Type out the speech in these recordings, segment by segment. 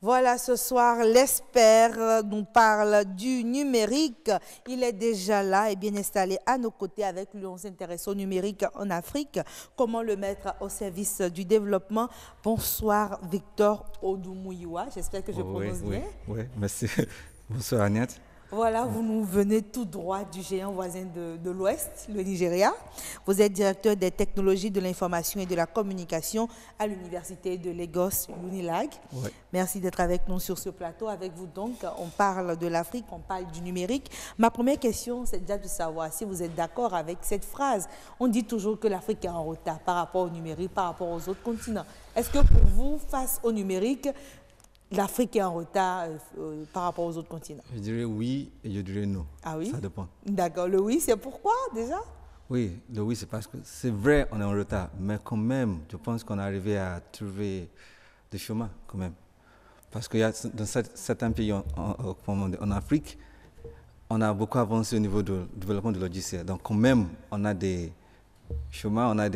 Voilà, ce soir, l'expert nous parle du numérique. Il est déjà là et bien installé à nos côtés. Avec lui, on s'intéresse au numérique en Afrique. Comment le mettre au service du développement. Bonsoir, Victor Odoumouyoua. J'espère que je prononce bien. Oui, merci. Bonsoir, Agnès. Voilà, vous nous venez tout droit du géant voisin de l'Ouest, le Nigeria. Vous êtes directeur des technologies de l'information et de la communication à l'université de Lagos, UNILAG. Oui. Merci d'être avec nous sur ce plateau. Avec vous donc, on parle de l'Afrique, on parle du numérique. Ma première question, c'est déjà de savoir si vous êtes d'accord avec cette phrase. On dit toujours que l'Afrique est en retard par rapport au numérique, par rapport aux autres continents. Est-ce que pour vous, face au numérique, l'Afrique est en retard par rapport aux autres continents? Je dirais oui et je dirais non. Ah oui? Ça dépend. D'accord. Le oui, c'est pourquoi déjà? Oui, le oui, c'est parce que c'est vrai, on est en retard, mais quand même, je pense qu'on est arrivé à trouver des chemins quand même. Parce qu'il y a dans certains pays en Afrique, on a beaucoup avancé au niveau du développement de logiciels. Donc quand même, on a des chemins, on a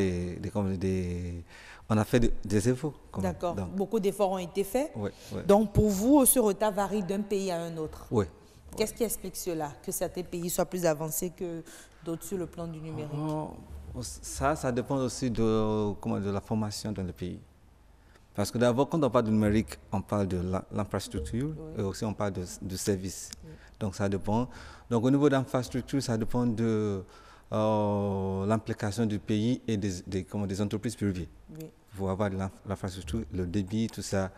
on a fait des efforts. D'accord. Beaucoup d'efforts ont été faits. Oui, oui. Donc pour vous, ce retard varie d'un pays à un autre. Oui. Qu'est-ce qui explique cela, que certains pays soient plus avancés que d'autres sur le plan du numérique? Ça dépend aussi de la formation dans le pays. Parce que d'abord, quand on parle du numérique, on parle de l'infrastructure, oui, et aussi on parle de services. Oui. Donc ça dépend. Donc au niveau de l'infrastructure, ça dépend de l'implication du pays et des entreprises privées. Oui. Il faut avoir l'infrastructure, le débit, tout ça.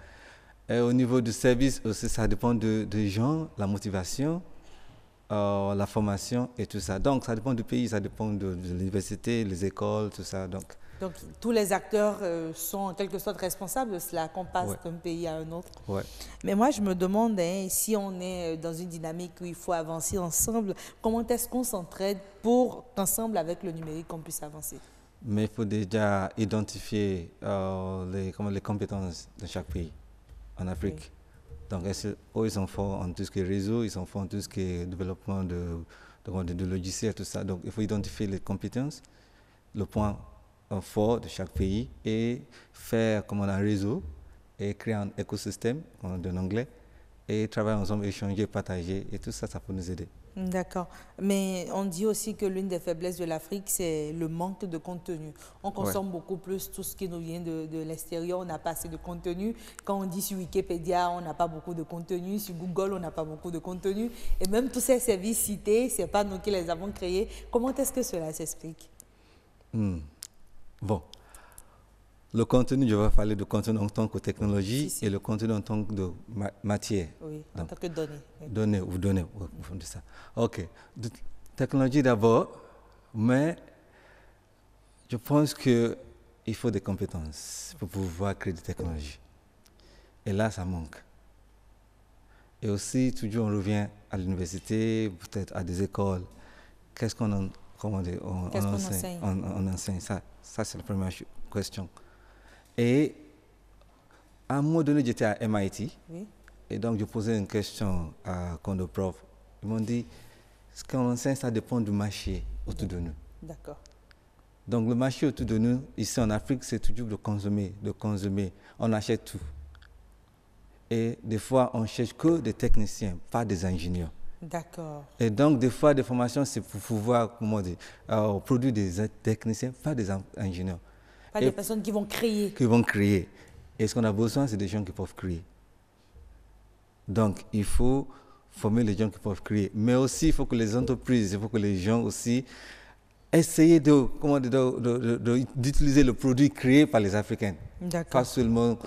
Et au niveau du service aussi, ça dépend des gens, la motivation, la formation et tout ça. Donc ça dépend du pays, ça dépend de l'université, les écoles, tout ça. Donc tous les acteurs sont en quelque sorte responsables de cela, qu'on passe, ouais, d'un pays à un autre. Ouais. Mais moi, je me demande, si on est dans une dynamique où il faut avancer ensemble, comment est-ce qu'on s'entraide pour qu'ensemble, avec le numérique, on puisse avancer? Mais il faut déjà identifier les compétences de chaque pays en Afrique. Oui. Donc, ils sont forts en tout ce qui est réseau, ils sont forts en tout ce qui est développement de logiciels, tout ça. Donc, il faut identifier les compétences, le point fort de chaque pays et faire comme un réseau et créer un écosystème, en anglais, et travailler ensemble, échanger, partager, et tout ça, ça peut nous aider. D'accord. Mais on dit aussi que l'une des faiblesses de l'Afrique, c'est le manque de contenu. On consomme, ouais, beaucoup plus tout ce qui nous vient de l'extérieur. On n'a pas assez de contenu. Quand on dit sur Wikipédia, on n'a pas beaucoup de contenu. Sur Google, on n'a pas beaucoup de contenu. Et même tous ces services cités, ce n'est pas nous qui les avons créés. Comment est-ce que cela s'explique? Bon. Le contenu, je vais parler de contenu en tant que technologie, si. Et le contenu en tant que de matière. Oui, en tant que données. Données, de ça. OK. De technologie d'abord, mais je pense qu'il faut des compétences pour pouvoir créer des technologies. Et là, ça manque. Et aussi, toujours, on revient à l'université, peut-être à des écoles. Qu'est-ce qu'on enseigne? On enseigne ça. Ça, c'est la première question. Et à un moment donné, j'étais à MIT, oui, et donc je posais une question à nos profs. Ils m'ont dit, ce qu'on enseigne, ça dépend du marché autour de nous. D'accord. Donc le marché autour de nous, ici en Afrique, c'est toujours de consommer. On achète tout. Et des fois, on ne cherche que des techniciens, pas des ingénieurs. D'accord. Et donc, des fois, des formations, c'est pour pouvoir produire des techniciens, pas des ingénieurs. Pas des personnes qui vont créer. Et ce qu'on a besoin, c'est des gens qui peuvent créer. Donc, il faut former les gens qui peuvent créer. Mais aussi, il faut que les entreprises, il faut que les gens aussi essayent d'utiliser le produit créé par les Africains. Pas seulement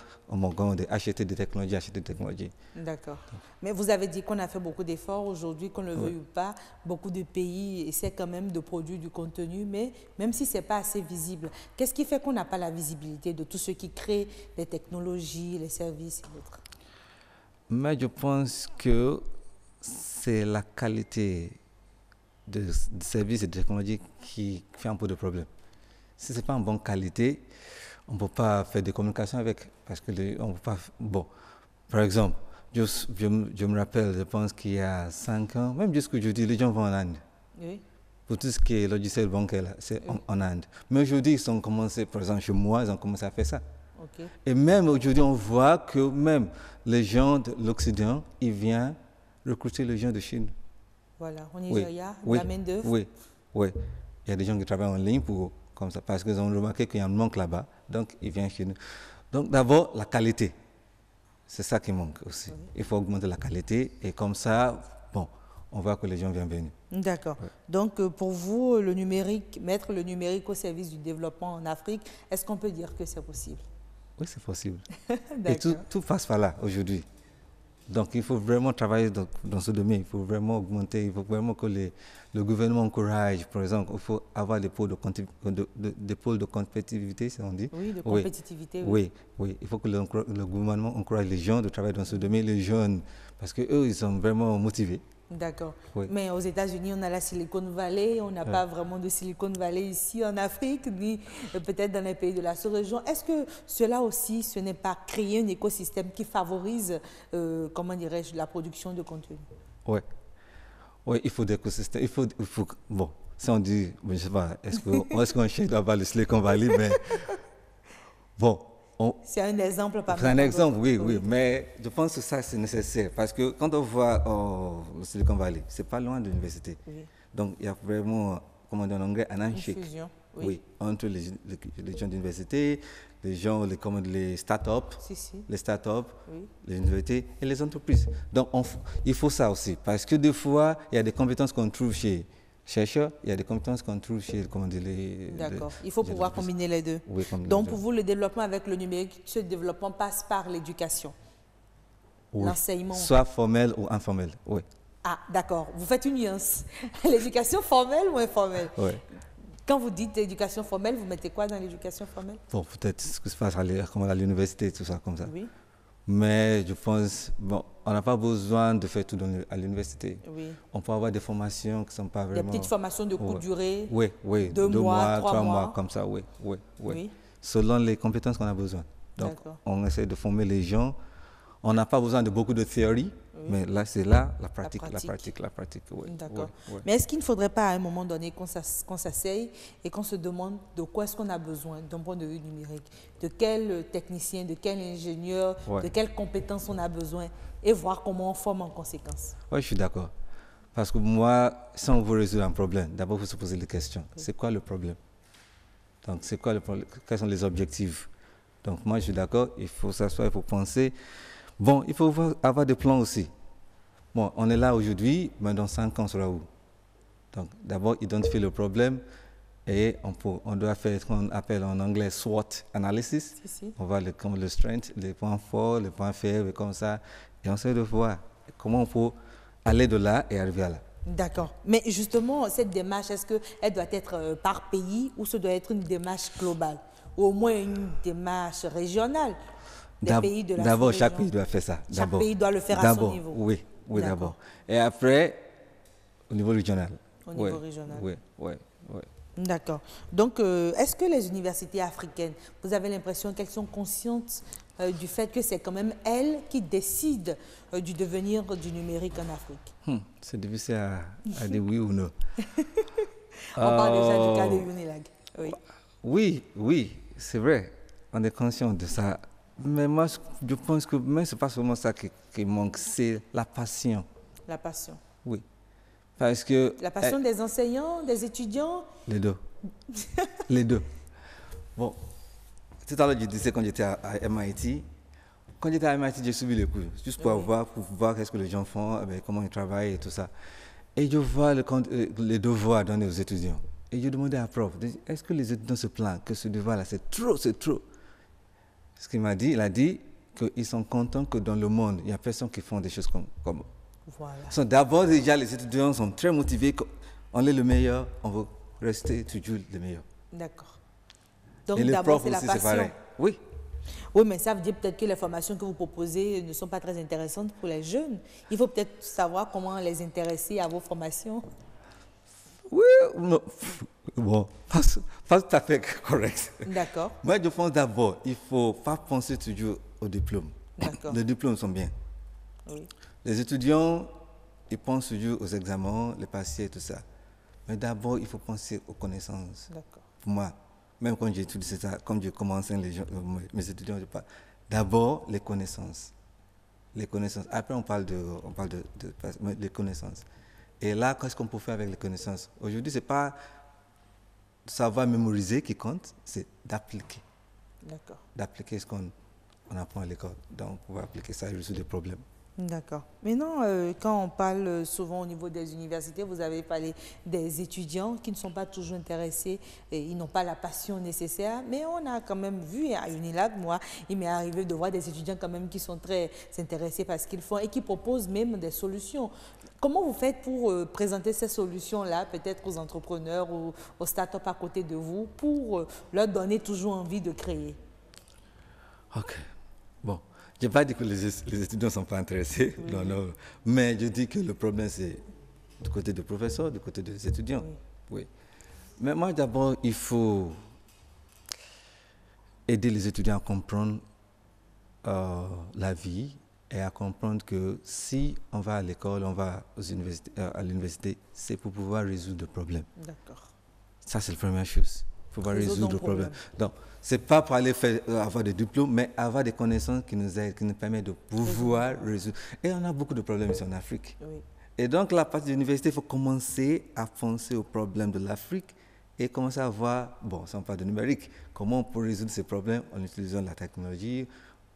acheter des technologies. D'accord. Mais vous avez dit qu'on a fait beaucoup d'efforts aujourd'hui, qu'on ne le veuille ou pas. Beaucoup de pays essaient quand même de produire du contenu, mais même si ce n'est pas assez visible, qu'est-ce qui fait qu'on n'a pas la visibilité de tous ceux qui créent les technologies, les services et autres? Mais je pense que c'est la qualité de services et de technologies qui fait un peu de problème. Si ce n'est pas en bonne qualité, on ne peut pas faire des communications avec, parce que on peut pas. Bon, par exemple, je me rappelle, je pense qu'il y a 5 ans, même jusqu'aujourd'hui, les gens vont en Inde. Oui. Pour tout ce qui est logiciel bancaire, c'est en Inde. Mais aujourd'hui, ils ont commencé, par exemple, chez moi, ils ont commencé à faire ça. Ok. Et même aujourd'hui, on voit que même les gens de l'Occident, ils viennent recruter les gens de Chine. Voilà, au Oui, Nigeria, oui, la main-d'œuvre. oui, oui. Il y a des gens qui travaillent en ligne pour, comme ça, parce qu'ils ont remarqué qu'il y a un manque là-bas, donc ils viennent chez nous. Donc d'abord, la qualité, c'est ça qui manque aussi. Il faut augmenter la qualité et comme ça, bon, on voit que les gens viennent venir. D'accord. Ouais. Donc, pour vous, le numérique, mettre le numérique au service du développement en Afrique, est-ce qu'on peut dire que c'est possible? Oui, c'est possible. Et D'accord. tout passe par là aujourd'hui. Donc il faut vraiment travailler dans ce domaine, il faut vraiment augmenter, il faut vraiment que le gouvernement encourage, par exemple, il faut avoir des pôles des pôles de compétitivité, si on dit. Oui, de Oui, compétitivité, oui. oui, oui. Il faut que le gouvernement encourage les gens de travailler dans ce domaine, les jeunes, parce qu'eux, ils sont vraiment motivés. D'accord. Oui. Mais aux États-Unis, on a la Silicon Valley, on n'a pas vraiment de Silicon Valley ici en Afrique, ni peut-être dans les pays de la sous-région. Est-ce que cela aussi, ce n'est pas créer un écosystème qui favorise, comment dirais-je, la production de contenu? Oui, oui, il faut des écosystèmes, bon, si on dit, je ne sais pas, est-ce qu'on cherche d'avoir le Silicon Valley, mais bon, c'est un exemple parmi c'est un exemple, oui, d'autres. oui, mais je pense que ça, c'est nécessaire parce que quand on voit le Silicon Valley, c'est pas loin de l'université. Oui. Donc, il y a vraiment, comment on dit en anglais, un Une handshake. fusion, Oui. oui. Entre les gens d'université, les gens, les startups, Si. les startups, Oui. les universités et les entreprises. Donc, il faut ça aussi parce que des fois, il y a des compétences qu'on trouve chez chercheurs, il y a des compétences qu'on trouve chez, comment dire, D'accord. Il faut pouvoir combiner les deux. Oui, Donc, pour vous, le développement avec le numérique, ce développement passe par l'éducation, oui. l'enseignement. Soit formel ou informel, oui. Ah, d'accord. Vous faites une nuance. L'éducation formelle ou informelle? Oui. Quand vous dites éducation formelle, vous mettez quoi dans l'éducation formelle? Bon, peut-être ce qui se passe à l'université, tout ça, comme ça. Oui. Mais je pense, bon, on n'a pas besoin de faire tout à l'université. Oui. On peut avoir des formations qui ne sont pas Des vraiment... petites formations de courte durée? Oui, oui. 2 mois, 3 mois, comme ça, oui. Oui. Selon les compétences qu'on a besoin. Donc, on essaie de former les gens. On n'a pas besoin de beaucoup de théorie, mais là, c'est là la pratique. Oui. D'accord. Oui. Mais est-ce qu'il ne faudrait pas à un moment donné qu'on s'asseye et qu'on se demande de quoi est-ce qu'on a besoin d'un point de vue numérique? De quel technicien, de quel ingénieur, de quelles compétences on a besoin et voir comment on forme en conséquence? Oui, je suis d'accord. Parce que moi, si on veut résoudre un problème, d'abord, il faut se poser des questions. C'est quoi le problème? Donc, c'est quoi le problème? Quels sont les objectifs? Donc, moi, je suis d'accord, il faut s'asseoir, il faut penser. Bon, il faut avoir des plans aussi. Bon, on est là aujourd'hui, mais dans 5 ans, on sera où? Donc, d'abord, identifier le problème et on doit faire ce qu'on appelle en anglais SWOT analysis. On voit comme le strength, les points forts, les points faibles, comme ça. Et on essaie de voir comment on peut aller de là et arriver à là. D'accord. Mais justement, cette démarche, est-ce qu'elle doit être par pays ou ce doit être une démarche globale? Ou au moins une démarche régionale des pays de la sous-région? D'abord, chaque pays doit faire ça. Chaque pays doit le faire à son niveau? Oui, d'abord. Et après, au niveau régional. Au niveau régional. Oui. D'accord. Donc, est-ce que les universités africaines, vous avez l'impression qu'elles sont conscientes du fait que c'est quand même elles qui décident du devenir du numérique en Afrique? C'est difficile à dire oui ou non. On parle déjà du cas de Unilag. Oui, c'est vrai. On est conscient de ça. Mais moi, je pense que même ce n'est pas seulement ça qui manque, c'est la passion. La passion. Oui. Parce que... La passion des enseignants, des étudiants? Les deux. Les deux. Bon, tout à l'heure, je disais quand j'étais à MIT, quand j'étais à MIT, j'ai suivi les cours, juste pour voir qu'est-ce que les gens font, comment ils travaillent et tout ça. Et je vois les devoirs donnés aux étudiants. Et je demandais à la prof, est-ce que les étudiants se plaignent que ce devoir-là, c'est trop? Ce qu'il m'a dit, il a dit qu'ils sont contents que dans le monde, il n'y a personne qui font des choses comme voilà. D'abord, déjà, les étudiants sont très motivés. On est le meilleur, on veut rester toujours le meilleur. D'accord. Donc, et les d'abord, profs c'est la aussi, passion. c'est pareil. Oui. Oui, mais ça veut dire peut-être que les formations que vous proposez ne sont pas très intéressantes pour les jeunes. Il faut peut-être savoir comment les intéresser à vos formations. Oui, non. Bon, pas tout à fait correct. D'accord. Moi, je pense d'abord, il ne faut pas penser toujours au diplôme. D'accord. Les diplômes sont bien. Oui. Les étudiants, ils pensent toujours aux examens, les partiels, tout ça. Mais d'abord, il faut penser aux connaissances. D'accord. Pour moi, même quand j'étudie, c'est ça, comme je commence les gens, mes étudiants, je parle d'abord les connaissances. Les connaissances. Après, on parle des connaissances. Et là, qu'est-ce qu'on peut faire avec les connaissances? Aujourd'hui, ce n'est pas savoir mémoriser qui compte, c'est d'appliquer. D'accord. D'appliquer ce qu'on apprend à l'école. Donc, on va appliquer ça et résoudre des problèmes. D'accord. Maintenant, quand on parle souvent au niveau des universités, vous avez parlé des étudiants qui ne sont pas toujours intéressés, et ils n'ont pas la passion nécessaire, mais on a quand même vu à Unilag, moi, il m'est arrivé de voir des étudiants quand même qui sont très intéressés par ce qu'ils font et qui proposent même des solutions. Comment vous faites pour présenter ces solutions-là, peut-être aux entrepreneurs ou aux startups à côté de vous, pour leur donner toujours envie de créer? Ok. Bon. Je n'ai pas dit que les étudiants ne sont pas intéressés, oui. Non, non. Mais je dis que le problème, c'est du côté des professeurs, du côté des étudiants. Oui. Oui. Mais moi, d'abord, il faut aider les étudiants à comprendre la vie et à comprendre que si on va à l'école, on va à l'université, c'est pour pouvoir résoudre des problèmes. D'accord. Ça, c'est la première chose. Pouvoir résoudre le problème. Donc, ce n'est pas pour aller avoir des diplômes, mais avoir des connaissances qui nous aident, qui nous permettent de pouvoir résoudre. Et on a beaucoup de problèmes ici en Afrique. Oui. Et donc, la partie de l'université, il faut commencer à penser aux problèmes de l'Afrique et commencer à voir, bon, si on parle de numérique, comment on peut résoudre ces problèmes en utilisant la technologie,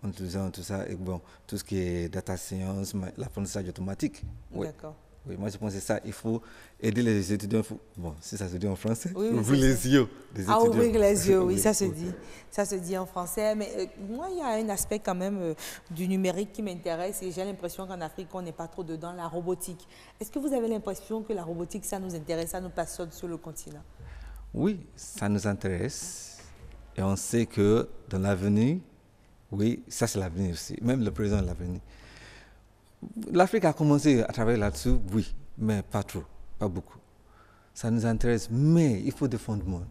en utilisant tout ça, et bon, tout ce qui est data science, l'apprentissage automatique. Oui. D'accord. Oui, moi je pense que c'est ça, il faut aider les étudiants, bon, si ça se dit en français, ouvrir les yeux des étudiants. Ah, ouvrir les yeux, oui, ça se dit en français, mais moi il y a un aspect quand même du numérique qui m'intéresse et j'ai l'impression qu'en Afrique on n'est pas trop dedans, la robotique. Est-ce que vous avez l'impression que la robotique ça nous intéresse, ça nous passionne sur le continent? Oui, ça nous intéresse et on sait que dans l'avenir, oui, ça c'est l'avenir aussi, même le présent est l'avenir. L'Afrique a commencé à travailler là-dessus, oui, mais pas trop, pas beaucoup. Ça nous intéresse, mais il faut des fondements.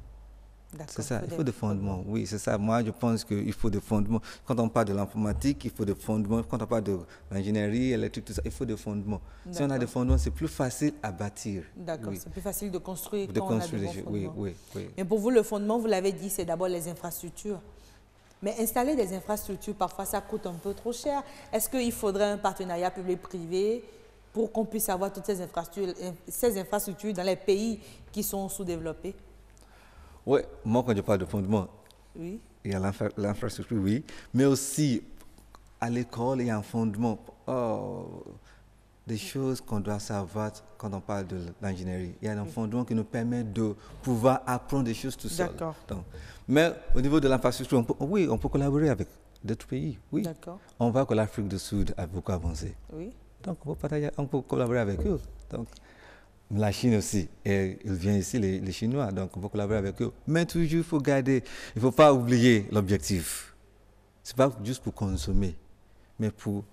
C'est ça, il faut des fondements, oui, c'est ça. Moi, je pense qu'il faut des fondements. Quand on parle de l'informatique, il faut des fondements. Quand on parle de l'ingénierie électrique, tout ça, il faut des fondements. Si on a des fondements, c'est plus facile à bâtir. D'accord, oui. C'est plus facile de construire quand on a des bons fondements. Oui, oui, oui. Mais pour vous, le fondement, vous l'avez dit, c'est d'abord les infrastructures. Mais installer des infrastructures, parfois, ça coûte un peu trop cher. Est-ce qu'il faudrait un partenariat public-privé pour qu'on puisse avoir toutes ces infrastructures dans les pays qui sont sous-développés? Oui, moi, quand je parle de fondement, oui. Il y a l'infrastructure, oui. Mais aussi, à l'école, il y a un fondement. Des choses qu'on doit savoir quand on parle de l'ingénierie. Il y a un fondement qui nous permet de pouvoir apprendre des choses tout seul. D'accord. Mais au niveau de l'infrastructure, on peut collaborer avec d'autres pays. Oui. D'accord. On voit que l'Afrique du Sud a beaucoup avancé. Oui. Donc, on peut collaborer avec eux. Donc, la Chine aussi, et il vient ici, les Chinois, donc on peut collaborer avec eux. Mais toujours, il faut garder, il ne faut pas oublier l'objectif. Ce n'est pas juste pour consommer, mais pour...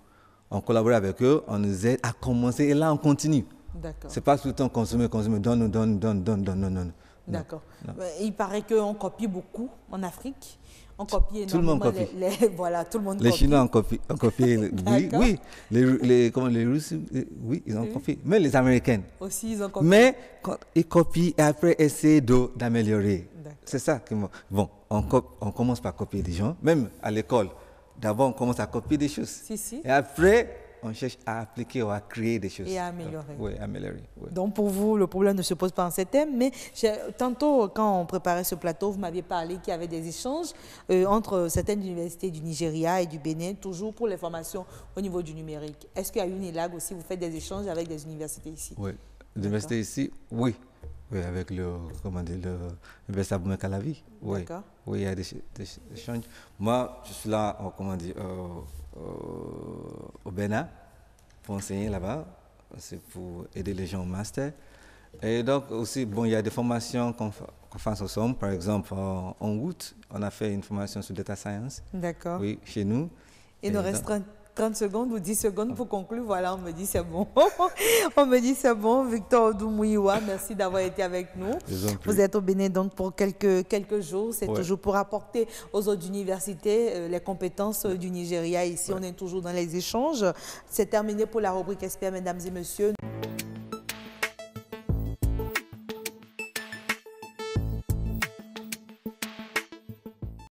On collabore avec eux, on nous aide à commencer et là on continue. D'accord. C'est pas tout le temps consommer, donne. D'accord. Il paraît qu'on copie beaucoup en Afrique. On copie énormément. Tout le monde copie. Voilà, tout le monde copie. Les Chinois ont copié. Oui. Les Russes, oui, ils ont copié. Mais les Américains. Aussi, ils ont copié. Mais quand ils copient et après essaient d'améliorer. C'est ça que bon, on commence par copier des gens, même à l'école. D'abord, on commence à copier des choses. Et après, on cherche à appliquer ou à créer des choses. Et à améliorer. Oui, améliorer. Oui. Donc, pour vous, le problème ne se pose pas en ces thèmes. Mais tantôt, quand on préparait ce plateau, vous m'aviez parlé qu'il y avait des échanges entre certaines universités du Nigeria et du Bénin, toujours pour les formations au niveau du numérique. Est-ce qu'à Unilag aussi, vous faites des échanges avec des universités ici? Oui, les universités ici, oui. Oui, avec l'université Abou Meka Lavi. Oui. D'accord. Oui, il y a des échanges. Moi, je suis là, au Bénin, pour enseigner là-bas. C'est pour aider les gens au master. Et donc, aussi, bon, il y a des formations qu'on fait ensemble. Par exemple, en août, on a fait une formation sur data science. D'accord. Oui, chez nous. Il nous reste 30 secondes ou 10 secondes pour conclure. Voilà, on me dit c'est bon. On me dit c'est bon. Victor Odou-Mouyiwa, merci d'avoir été avec nous. Vous êtes au Bénin donc pour quelques jours. C'est toujours pour apporter aux autres universités les compétences du Nigeria. Ici, on est toujours dans les échanges. C'est terminé pour la rubrique expert, mesdames et messieurs.